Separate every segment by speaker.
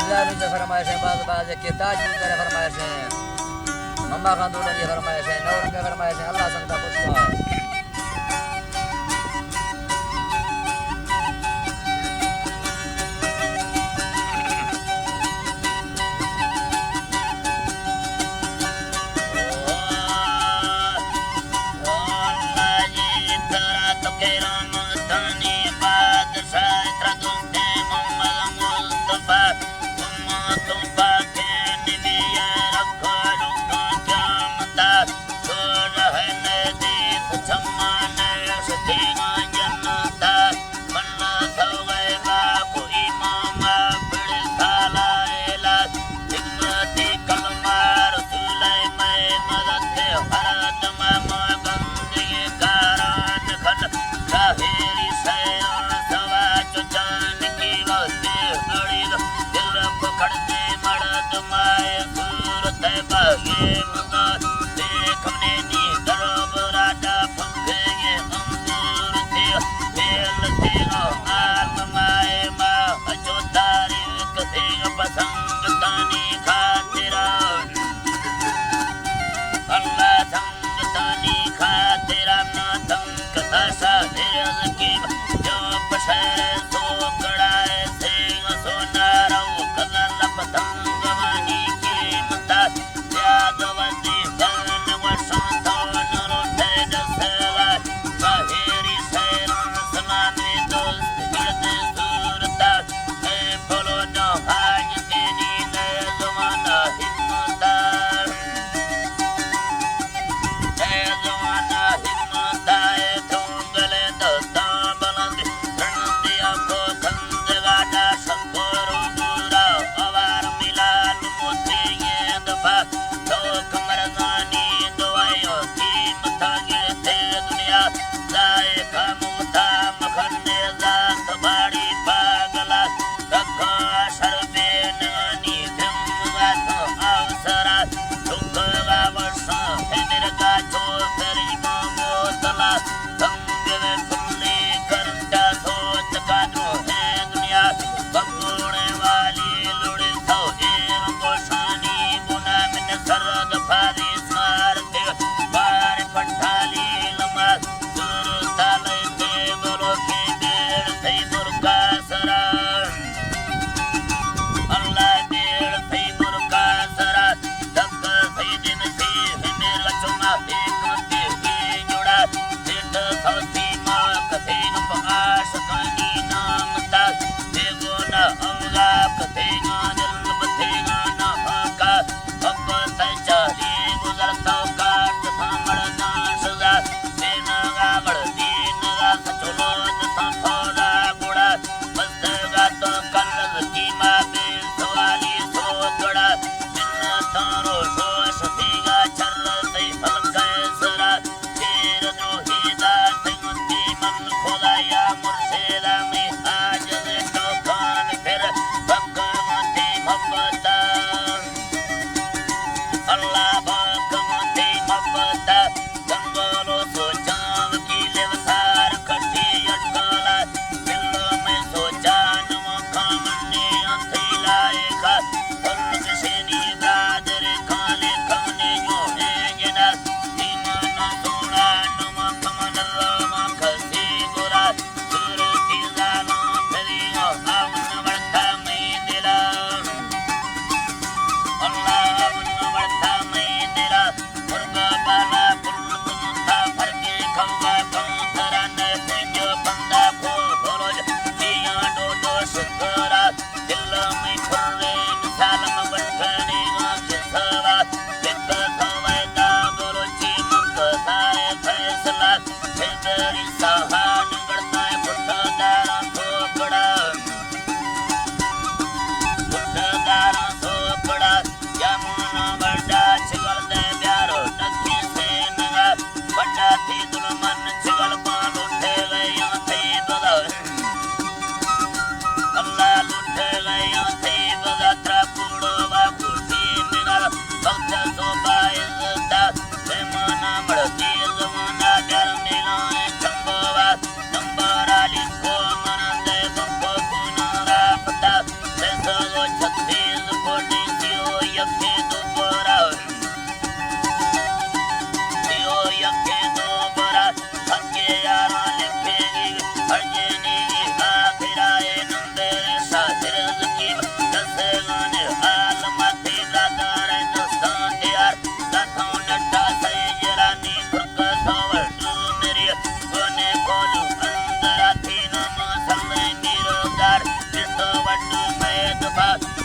Speaker 1: जारू से फरमाइश है बाज बाज के ताज करे फरमाइश है मम्मा खान दूर की फरमाइश है नौर के फरमाइश है अल्लाह संता पुष्पा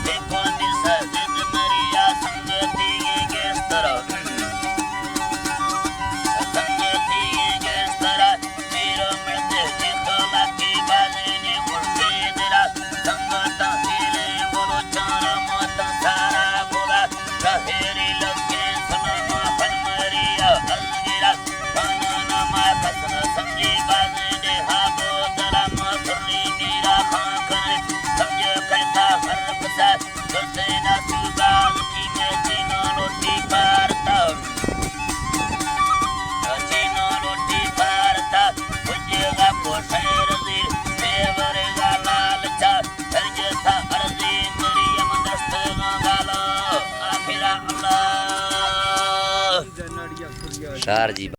Speaker 2: देखो दिशा जिद मरिया संगति के स्तर संगति के स्तर तेरो मृत जिखला की बाजने उठे तेरा संगत हिले बोलो चार मत सारा बोला कहेरी लगे सनमा हनमरिया अलगिरा बनना मा कसन समझी बाजने हाबो दरा मसरी नीरा खाकर समझ कहता हर बसा सुसेना सुबाज की मैं जीना रोटी पारता जीना रोटी पारता बुझेगा पोषेर जीर देवरेगा लालचा हरजथा अर्जी मेरी यमदस्त गालो आखिरा अल्लाह
Speaker 1: शार जी